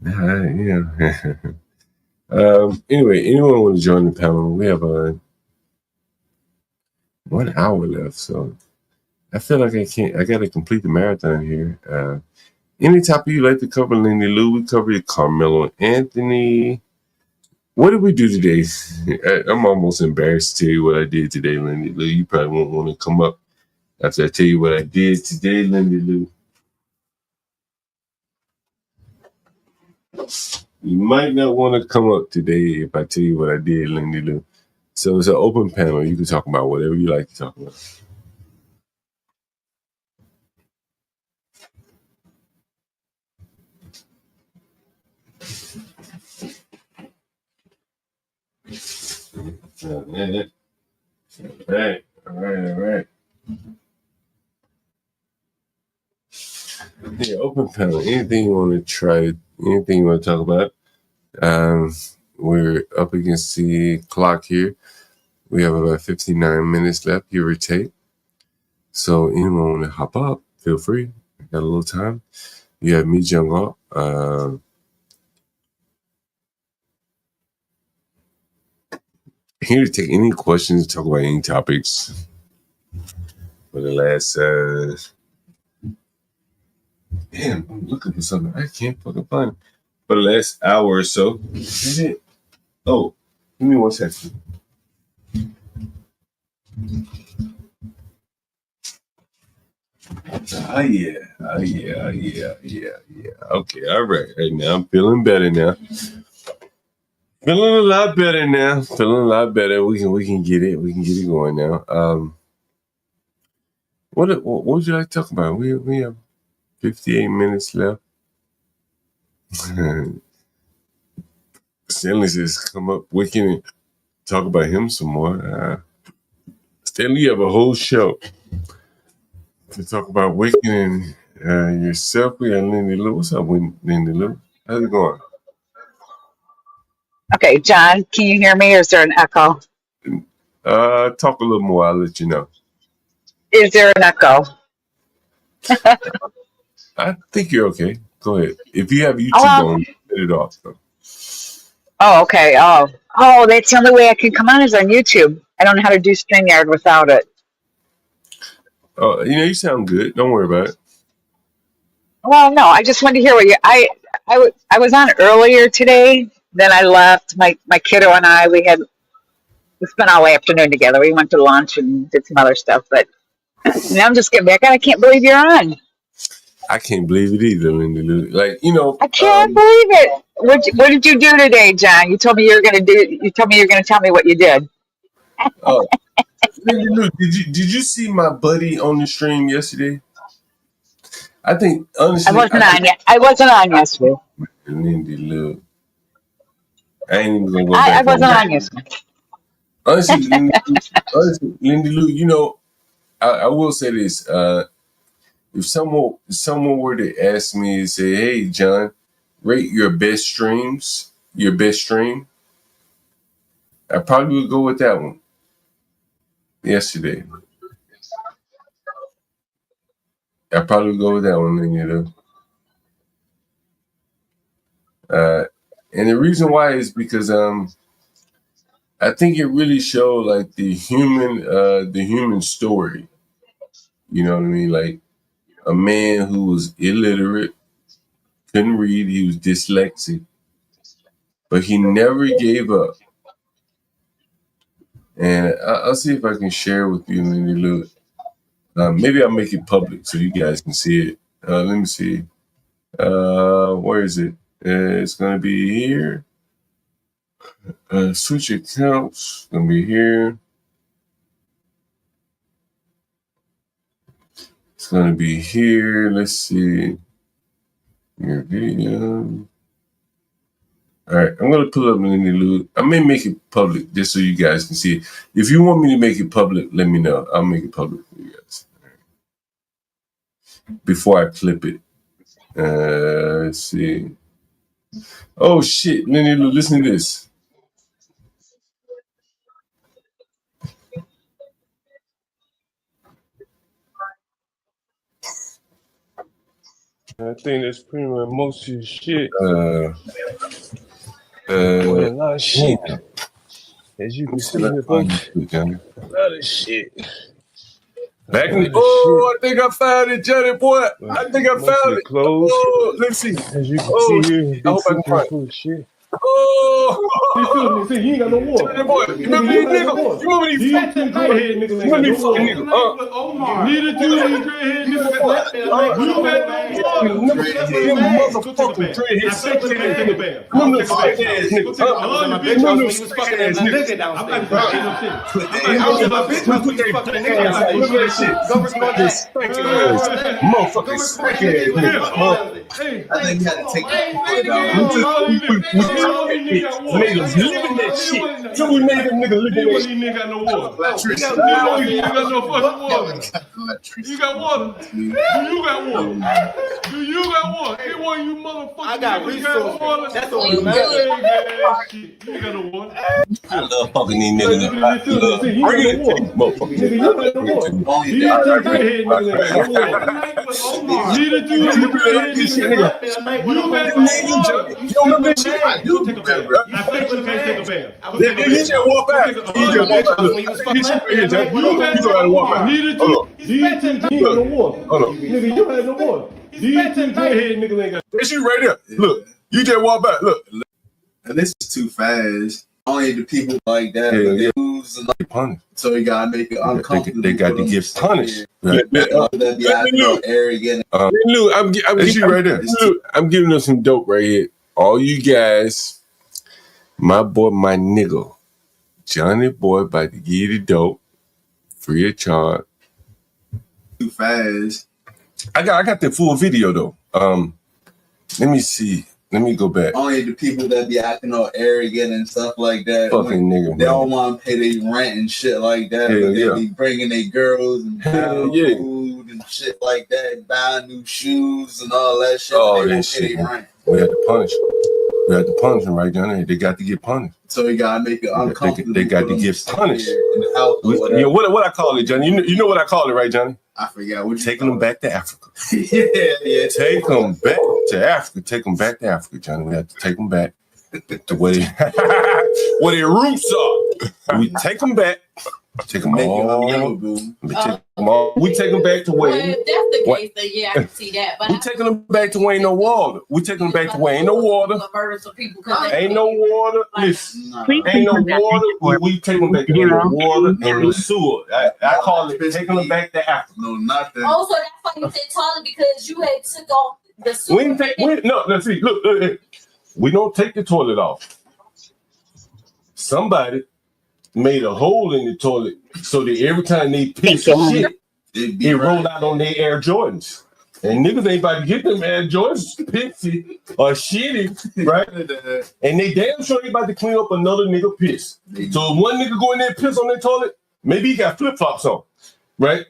Yeah. Anyway, anyone want to join the panel? We have a 1 hour left, so I feel like I can't. I got to complete the marathon here. Any topic you like to cover, Lindy Lou? We covered Carmelo Anthony. What did we do today? I'm almost embarrassed to tell you what I did today, Lindy Lou. You probably won't want to come up after I tell you what I did today, Lindy Lou. You might not want to come up today if I tell you what I did, Lindy Lou. So it's an open panel. You can talk about whatever you like to talk about. All right. Yeah, open panel. Anything you want to try? Anything you want to talk about? Um, we're up against the clock here. We have about 59 minutes left, give or take. So anyone want to hop up? Feel free. I got a little time. You have me, Jungle. Here to take any questions, talk about any topics for the last. Damn, I'm looking for something. I can't fucking find it. For the last hour or so. Is it? Oh, give me 1 second. Yeah. Okay, all right. Right now, I'm feeling better now. Feeling a lot better now. Feeling a lot better. We can get it. We can get it going now. What would you like to talk about? We have 58 minutes left. Stanley says, "Come up. We can talk about him some more." Stanley, you have a whole show to talk about Wicked and yourself. We got Lindy Lou. What's up, Lindy Lou? How's it going? Okay, John, can you hear me or is there an echo? Talk a little more. I'll let you know. Is there an echo? I think you're okay. Go ahead. If you have Oh, YouTube on, turn it off. Though. okay. Oh, that's the only way I can come on is on YouTube. I don't know how to do StreamYard without it. You sound good. Don't worry about it. Well, no, I just wanted to hear what I was on earlier today. Then I left. My kiddo and I we spent all afternoon together. We went to lunch and did some other stuff. But now I'm just getting back on. I can't believe you're on. I can't believe it either, Lindy Lou. I can't believe it. What did you do today, John? You told me you were going to do. You told me you were going to tell me what you did. Oh, Lindy Lou, did you see my buddy on the stream yesterday? I think I honestly, wasn't on yet. I wasn't on yesterday. Lindy Lou. I ain't even gonna go I back on wasn't that. on yesterday. Lindy Lou, I will say this. If someone were to ask me and say, "Hey, John, rate your best stream," I probably would go with that one yesterday. I probably would go with that one, and the reason why is because I think it really showed like the human story. You know what I mean? Like a man who was illiterate, couldn't read, he was dyslexic, but he never gave up. And I'll see if I can share with you, Lindy Lou. Maybe I'll make it public so you guys can see it. Let me see. Where is it? It's gonna be here. Switch accounts. Gonna be here. It's gonna be here. Let's see. Your video. All right, I'm gonna pull up Lindy Lou. I may make it public just so you guys can see it. If you want me to make it public, let me know. I'll make it public for you guys before I clip it. Let's see. Oh shit, Lindy Lou, listen to this. I think that's pretty much most of the shit. Boy, a lot of shit. damn. As you Let can me see see if I here, can find folks, this shit, Johnny. a lot of shit. Back in the Shit. I think I found it, Johnny boy. I think I found Mostly it. clothes. Oh, let's see. As you can see here, I big hope I can suitcase find it. full of shit. Oh, See, you ain't got no water. Johnny boy, you remember these niggas? You remember these fucking dreadhead niggas You ain't remember got these no fucking water. niggas? Neither do these dreadhead niggas. You got no water. Them motherfucking dreadhead, sexy ass niggas. Remember them sexy ass niggas? Remember them sexy ass niggas? Motherfucking sexy ass niggas. I think we had to take that down. Made them live in that shit. So we made them niggas live in that shit. Nigga got no water. Electricity. You got no fucking water. You got water. Do you got water? Do you got water? Hey, one of you motherfuckers. I got resources. That's what you we matter. You got no water. I love fucking these niggas. I love bring it to motherfuckers. Nigga, you got no water. These two dreadhead niggas ain't got no water. Neither do you dreadhead niggas. You got no water. You don't remember this shit? I do remember. I bet you can't take a bath. He just walk back. He just walk back. He just right here, Jack. You gotta walk back. Neither Hold do these two got no water. Hold on. Nigga, you had no water. These two dreadhead niggas ain't got. That's you right there. Look, you just walk back. Look. And this is too fast. Only the people like that. Yeah, They lose and They punished. so you gotta make it uncomfortable. They got to get punished. Right. That be acting arrogant. Look, I'm giving them some dope right here. All you guys, my boy, my nigga, Johnny boy, about to give you the dope, free of charge. Too fast. I got the full video though. Let me see. Let me go back. Only the people that be acting all arrogant and stuff like that. Fucking nigga, They man. don't want to pay their rent and shit like that. Hell But they yeah. be bringing their girls and Hell buying yeah. food and shit like that, buying new shoes and all that shit. Oh, but they that don't shit, pay their man. rent. We had to punish. We had to punish them right down there. They got to get punished. So you gotta make it uncomfortable. They got for to them get sit punished. there in the house or whatever. Yeah, what I call it, Johnny? You know what I call it, right, Johnny? I forgot what you Taking them back to Africa. yeah. Take them back to Africa. Take them back to Africa, Johnny. We have to take them back to where where their roots are. We take them back. Take them Make it all. unbearable. We take them all. We take them back to Well, where. if that's the What? case, then yeah, I can see that. But We taking them back to where ain't no water. We taking them back to where ain't no water. Murder some people 'cause they Ain't no water. Listen. Nah. Ain't no water. We take them back to ain't no water and the sewer. I call it taking them back to Africa. No, not that. Also, that's why you said toilet because you had took off the sewer. We ain't take. No, let's see. Look. We don't take the toilet off. Somebody made a hole in the toilet so that every time they piss shit, it rolled out on their Air Jordans. And niggas ain't about to get them Air Jordans pissy or shitty, right? And they damn sure ain't about to clean up another nigga piss. So if one nigga go in there and piss on that toilet, maybe he got flip-flops on, right?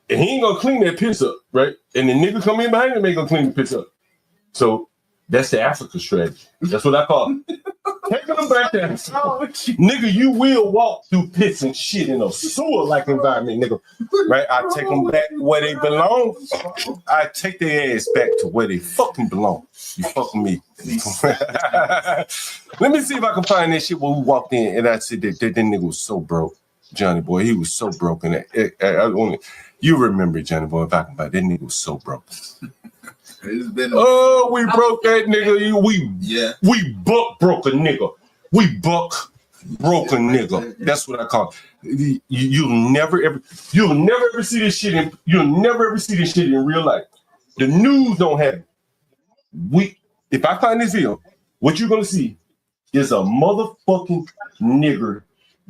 And he ain't gonna clean that piss up, right? And the nigga come in behind him ain't gonna clean the piss up. So that's the Africa strategy. That's what I call it. Taking them back there. Nigga, you will walk through piss and shit in a sewer-like environment, nigga. Right? I take them back where they belong. I take their ass back to where they fucking belong. You fucking me. Let me see if I can find that shit where we walked in and I said that nigga was so broke. Johnny boy, he was so broken. You remember Johnny boy talking about that nigga was so broke. It's been We broke that nigga. We buck broke a nigga. We buck broke a nigga. That's what I call it. You'll never ever see this shit in real life. The news don't have it. If I find this video, what you're gonna see is a motherfucking nigger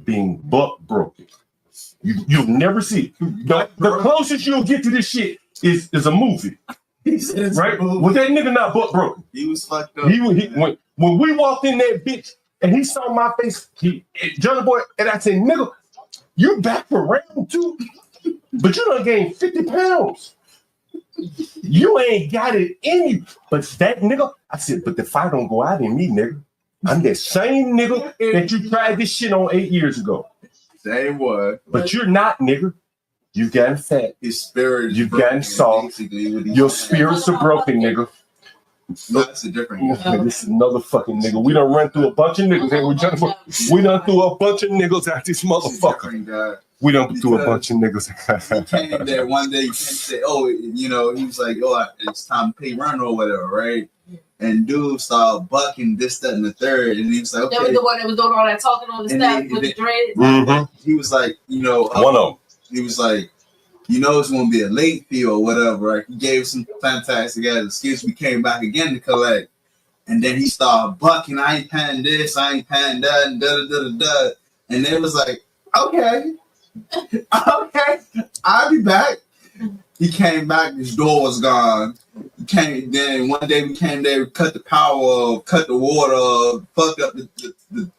being buck broken. You'll never see it. The closest you'll get to this shit is a movie. Right? Was that nigga not butt broken? He was fucked up. When we walked in that bitch and he saw my face, Johnny boy, and I said, nigga, you back for round 2, but you done gained 50 pounds. You ain't got it in you. But that nigga, I said, but the fire don't go out in me, nigga. I'm that same nigga that you tried this shit on 8 years ago. Same one. But you're not, nigga. You've gotten fat. His spirit. You've gotten soft. Your spirits are broken, nigga. No, that's a different. This is another fucking nigga. We done run through a bunch of niggas. We done threw a bunch of niggas at this motherfucker. We done threw a bunch of niggas. He came there one day. He said, "Oh, you know," he was like, "Oh, it's time to pay rent or whatever, right?" And dude started bucking this, that, and the third, and he was like, "Okay." That was the one that was doing all that talking on the staff with the dreads. Mm-hmm. He was like, you know, one of them. He was like, you know, it's gonna be a late fee or whatever. Right? He gave some fantastic ass excuse. We came back again to collect, and then he started bucking. I ain't paying this. I ain't paying that, and da da da da da. And it was like, okay, okay, I'll be back. He came back. His door was gone. He came. Then one day we came there, cut the power off, cut the water off, fucked up the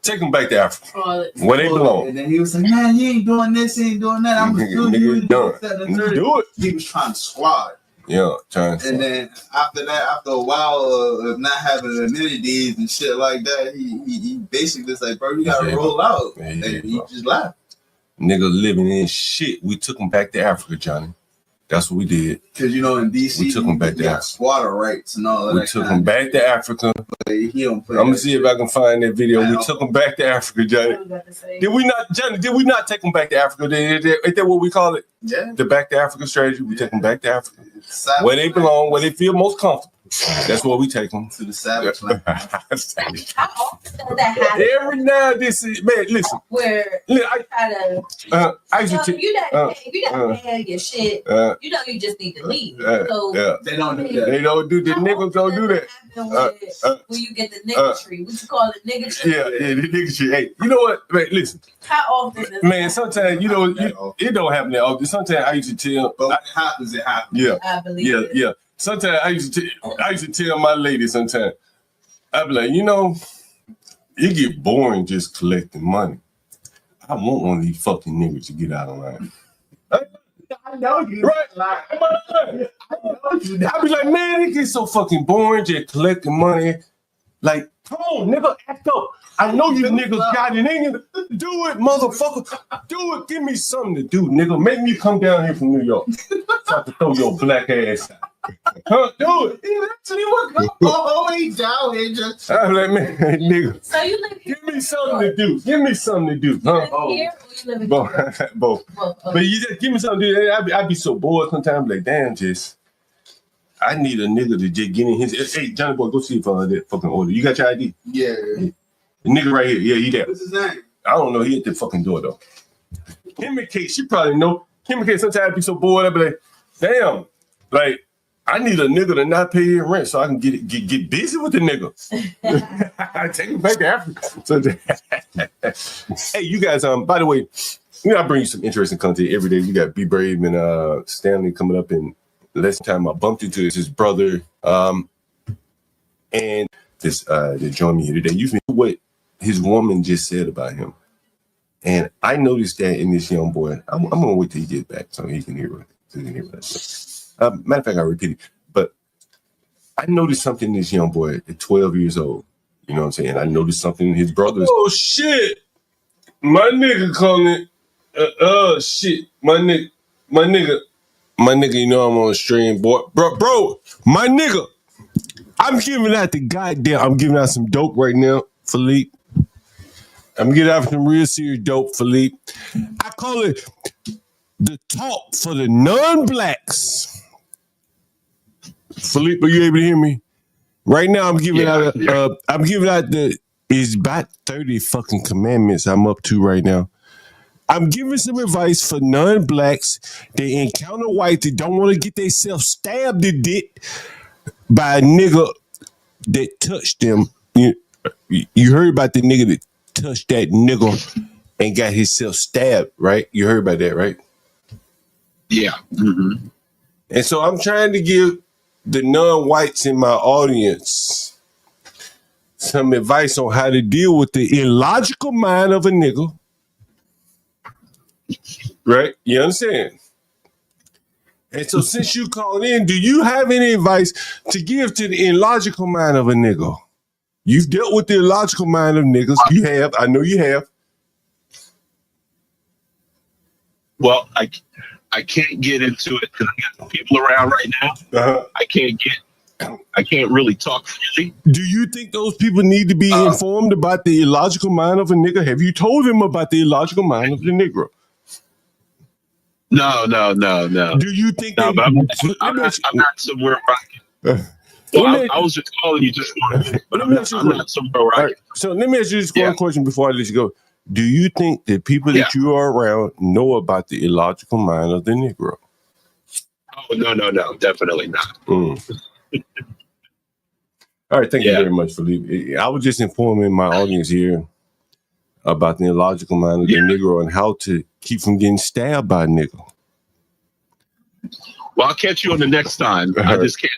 Take them back to Africa, where they belong. And then he was like, "Man, you ain't doing this, you ain't doing that. I'm gonna do you." Do it. He was trying to squad. Yeah, trying. And then after that, after a while of not having amenities and shit like that, he basically was like, "Bro, you gotta roll out." And he just left. Nigga living in shit. We took him back to Africa, Johnny. That's what we did. Because, you know, in DC, we took him back to Africa. Squatter rights and all that. We took him back to Africa. He don't play. I'm going to see if I can find that video. We took him back to Africa, Johnny. Did we not, Johnny, did we not take him back to Africa? Ain't that what we call it? Yeah. The back to Africa strategy. We take them back to Africa. Where they belong, where they feel most comfortable. That's where we take them. To the savage land. How often does that happen? Every now and then, man, listen. Where I used to you not paying your shit. You know you just need to leave. So they don't do that. They don't do the niggas don't do that. When you get the nigga tree, what you call it, nigga tree? Yeah, the nigga tree. Hey, you know what? Man, listen. How often does man, sometimes you know it don't happen that often. Sometimes I used to tell. But it happens. Yeah, I believe it. Yeah. Sometimes I used to tell my lady. Sometimes I'd be like, you know, it get boring just collecting money. I want one of these fucking niggas to get out of line. I know you. Right? I be like, man, it gets so fucking boring just collecting money. Like, come on, nigga, act up. I know you niggas got it in you. Do it, motherfucker. Do it. Give me something to do, nigga. Make me come down here from New York. Try to throw your black ass out. Huh? Do it. He literally would come all the way down here just. I'm like, man, nigga. So you live here? Give me something to do. Give me something to do. Huh? Here or you live in Both. But you just give me something to do. I'd be so bored sometimes. Like, damn, just. I need a nigga to just get in his. Hey, Johnny boy, go see if that fucking order. You got your ID? Yeah. The nigga right here. Yeah, he there. What's his name? I don't know. He at the fucking door though. Kim and Kate, she probably know. Kim and Kate sometimes be so bored. I be like, damn, like I need a nigga to not pay his rent so I can get busy with the nigga. I take him back to Africa. So, hey, you guys. By the way, you know I bring you some interesting content every day. We got B Brave and Stanley coming up in less time. I bumped into his brother, and this they joined me here today. You know what his woman just said about him, and I noticed that in this young boy. I'm gonna wait till he gets back so he can hear it. Matter of fact, I repeat it, but I noticed something in this young boy at 12 years old. You know what I'm saying? I noticed something in his brothers. Oh shit, my nigga calling it. Shit, my nigga. You know I'm on a stream, boy. Bro, my nigga. I'm giving out some dope right now, Philippe. I'm giving out some real serious dope, Philippe. I call it the talk for the non-blacks. Philippe, are you able to hear me? Right now, I'm giving out it's about 30 fucking commandments I'm up to right now. I'm giving some advice for non-blacks. They encounter whites that don't want to get themselves stabbed to dick by a nigga that touched them. You heard about the nigga that touched that nigga and got himself stabbed, right? You heard about that, right? Yeah. Mm-hmm. And so I'm trying to give the non-whites in my audience some advice on how to deal with the illogical mind of a nigga. Right? You understand? And so since you called in, do you have any advice to give to the illogical mind of a nigga? You've dealt with the illogical mind of niggas. You have. I know you have. Well, I can't get into it because I got some people around right now. I can't really talk freely. Do you think those people need to be informed about the illogical mind of a nigga? Have you told them about the illogical mind of the Negro? No. Do you think No, but I'm not somewhere where I can. Well, I was just calling you just for but I'm not somewhere where I can. So let me ask you this one question before I let you go. Do you think that people that you are around know about the illogical mind of the Negro? Oh, no, definitely not. All right, thank you very much, Felipe. I was just informing my audience here about the illogical mind of the Negro and how to keep from getting stabbed by a nigga. Well, I'll catch you on the next time. I just can't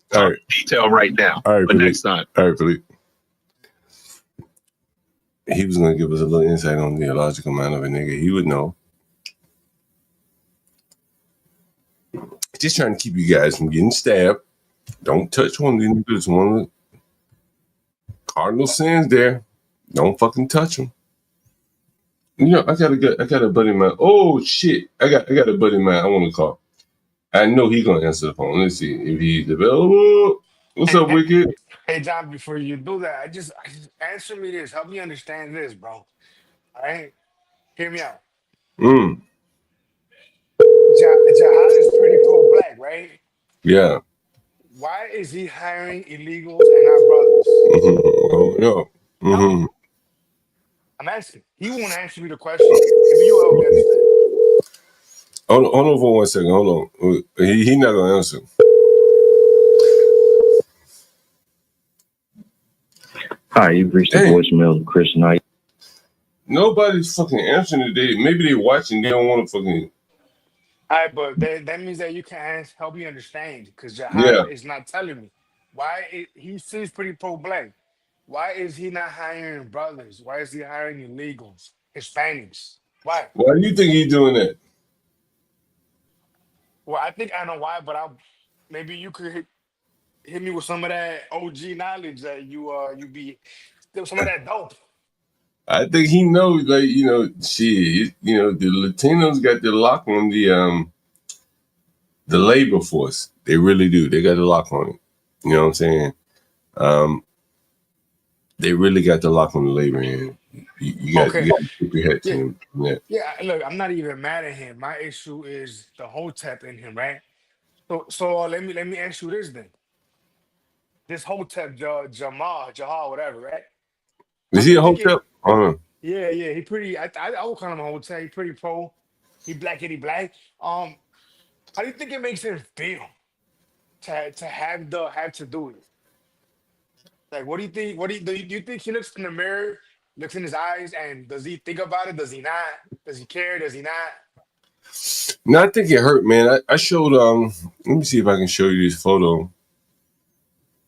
talk detail right now. All right, but next time. All right, Felipe. He was going to give us a little insight on the illogical mind of a nigga. He would know. Just trying to keep you guys from getting stabbed. Don't touch one of these niggas. One of the cardinal sins there. Don't fucking touch them. You know, I got a buddy of mine. Oh shit! I got a buddy of mine. I want to call. I know he's gonna answer the phone. Let's see if he's available. What's up, Wicked? Hey, John. Before you do that, I just answer me this. Help me understand this, bro. All right, hear me out. Jihad is pretty pro-black, right? Yeah. Why is he hiring illegals and not brothers? No. No. I'm asking. He won't answer me the question. Maybe you help me understand. Hold on for 1 second. Hold on. He not gonna answer. Hi, you've reached the voicemail of Chris Knight. Nobody's fucking answering today. Maybe they watching. They don't want to fucking. All right, but that means that you can help me understand because Jihad is not telling me why he seems pretty pro-black. Why is he not hiring brothers? Why is he hiring illegals, Hispanics? Why? Why do you think he's doing that? Well, I think I know why, but maybe you could hit me with some of that OG knowledge that you be some of that dope. I think he knows, like, you know, shit. You know, the Latinos got the lock on the labor force. They really do. They got the lock on it. You know what I'm saying? They really got the lock on the labor end. You got to keep your head to him. Yeah, look, I'm not even mad at him. My issue is the hotep in him, right? So let me ask you this then. This hotep, Jahal, whatever, right? Is he a hotep? Yeah, he pretty. I would call him a hotep. He pretty pro. He blackity black. How do you think it makes him feel to have to do it? Like, what do you think? Do you think he looks in the mirror, looks in his eyes, and does he think about it? Does he not? Does he care? Does he not? No, I think it hurt, man. I showed let me see if I can show you this photo.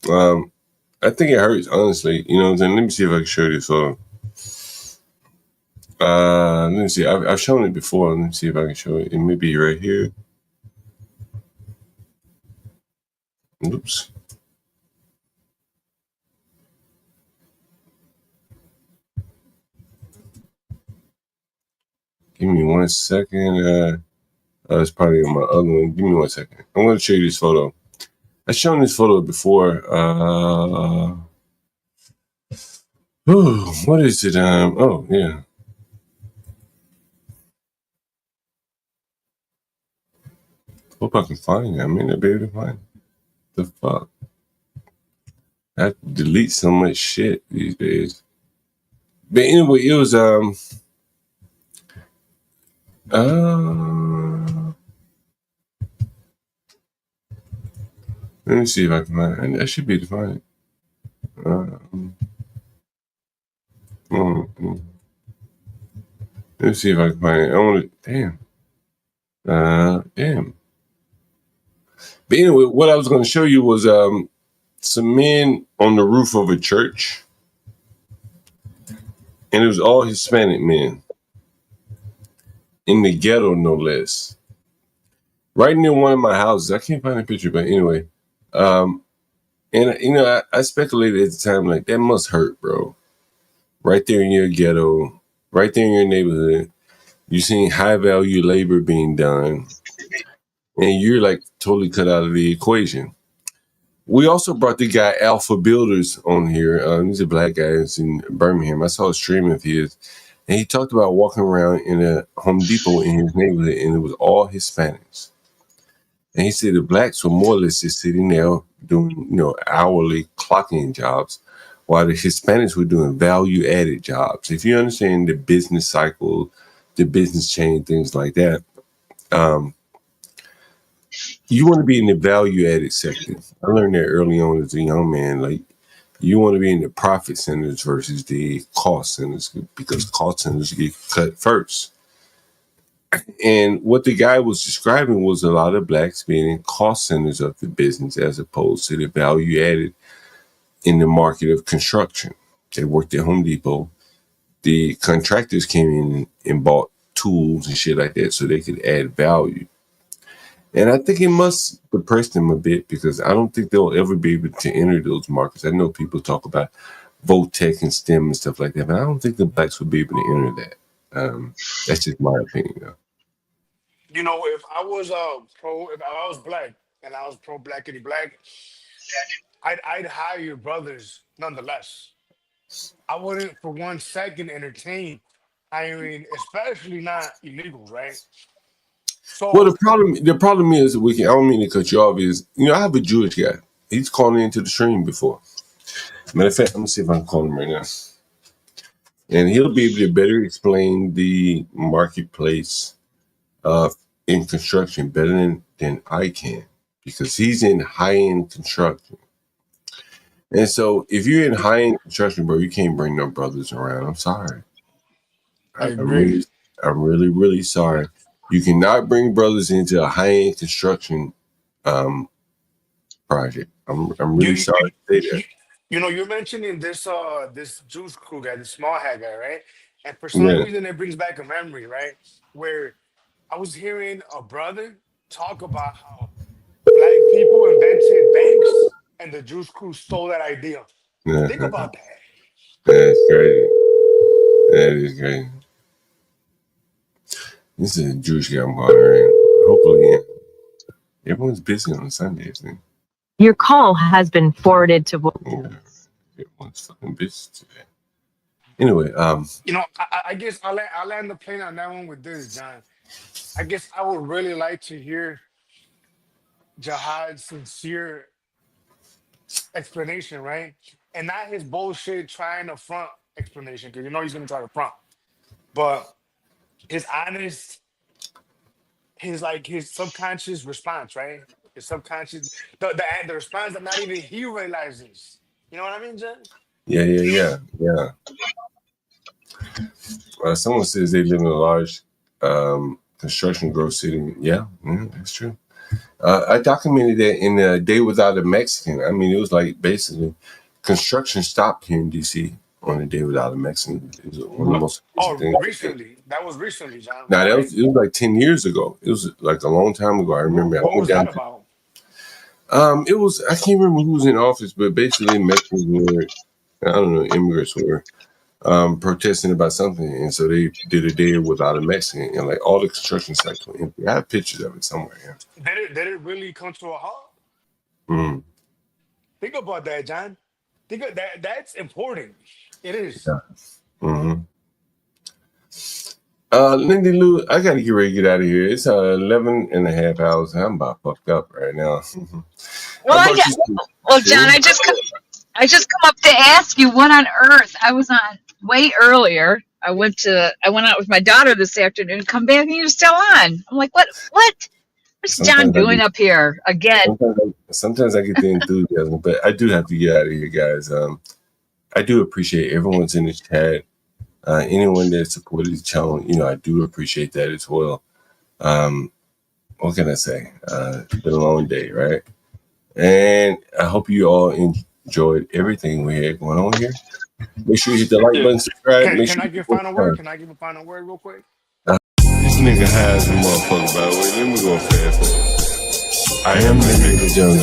I think it hurts, honestly. You know what I'm saying? Let me see if I can show you this photo. Let me see. I've shown it before. Let me see if I can show it. It may be right here. Oops. Give me 1 second. It's probably on my other one. Give me 1 second. I'm going to show you this photo. I've shown this photo before. What is it? Oh, yeah. Hope I can find it. I may not be able to find it. The fuck? I have to delete so much shit these days. But anyway, it was let me see if I can find it. I should be able to find it. Let me see if I can find it. I want to. Damn. But anyway, what I was going to show you was some men on the roof of a church, and it was all Hispanic men in the ghetto, no less. Right near one of my houses. I can't find a picture, but anyway. And you know, I speculated at the time, like, that must hurt, bro. Right there in your ghetto, right there in your neighborhood, you're seeing high value labor being done, and you're like totally cut out of the equation. We also brought the guy Alpha Builders on here. He's a black guy. It's in Birmingham. I saw a stream of his, and he talked about walking around in a Home Depot in his neighborhood, and it was all Hispanics. And he said the blacks were more or less just sitting there doing, hourly clocking jobs, while the Hispanics were doing value-added jobs. If you understand the business cycle, the business chain, things like that, you want to be in the value-added sector. I learned that early on as a young man. Like, you want to be in the profit centers versus the cost centers, because cost centers get cut first. And what the guy was describing was a lot of blacks being in cost centers of the business as opposed to the value-added in the market of construction. They worked at Home Depot. The contractors came in and bought tools and shit like that so they could add value. And I think it must depress them a bit, because I don't think they'll ever be able to enter those markets. I know people talk about Votech and STEM and stuff like that, but I don't think the blacks would be able to enter that. That's just my opinion, though. If I was if I was black and I was pro blackity black, I'd hire your brothers nonetheless. I wouldn't for 1 second entertain hiring, especially not illegals, right? So Well, the problem is, I don't mean to cut you off, is, I have a Jewish guy. He's calling into the stream before. Matter of fact, I'm going to see if I can call him right now. And he'll be able to better explain the marketplace in construction better than I can, because he's in high-end construction. And so if you're in high-end construction, bro, you can't bring no brothers around. I'm sorry. I agree. I'm really, really sorry. You cannot bring brothers into a high-end construction project. I'm really sorry to say that. You're mentioning this juice crew guy, the small hat guy, right? And for some reason, it brings back a memory, right? Where I was hearing a brother talk about how black people invented banks and the juice crew stole that idea. Think about that. That's crazy. That is crazy. This is a Jewish guy I'm calling in. Hopefully, everyone's busy on Sundays, man. Your call has been forwarded to. Everyone's fucking busy today. Anyway, I guess I'll land the plane on that one with this, John. I guess I would really like to hear Jihad's sincere explanation, right? And not his bullshit trying to front explanation, because he's gonna try to front. But his honest, his subconscious response, right? His subconscious, the response that not even he realizes. You know what I mean, John? Yeah. Someone says they live in a large construction growth city. Yeah, that's true. I documented that in A Day Without a Mexican. I mean, it was like basically construction stopped here in D.C. on A Day Without a Mexican. It was one of the most recently. That was recently, John. Now, it was like 10 years ago. It was like a long time ago. I remember. What was that about? It was, I can't remember who was in office, but basically Mexicans were, I don't know, immigrants were protesting about something, and so they did A Day Without a Mexican, and like all the construction sites were empty. I have pictures of it somewhere. Yeah. Did it really come to a halt? Mm-hmm. Think about that, John. Think of that. That's important. It is. Yeah. Mm-hmm. Lindy Lou, I gotta get ready to get out of here. It's 11 and a half hours. I'm about fucked up right now. Well, John, I just come up to ask you, what on earth? I was on way earlier. I went out with my daughter this afternoon. Come back and you're still on. I'm like, what? What's John doing up here again? Sometimes I get the enthusiasm, but I do have to get out of here, guys. I do appreciate everyone's in the chat. Anyone that supported the channel, I do appreciate that as well. What can I say? It's been a long day, right? And I hope you all enjoyed everything we had going on here. Make sure you hit the like button, subscribe. Can I give a final word? Can I give a final word real quick? This nigga has a motherfucker, by the way. Let me go fast. I am the nigga, John.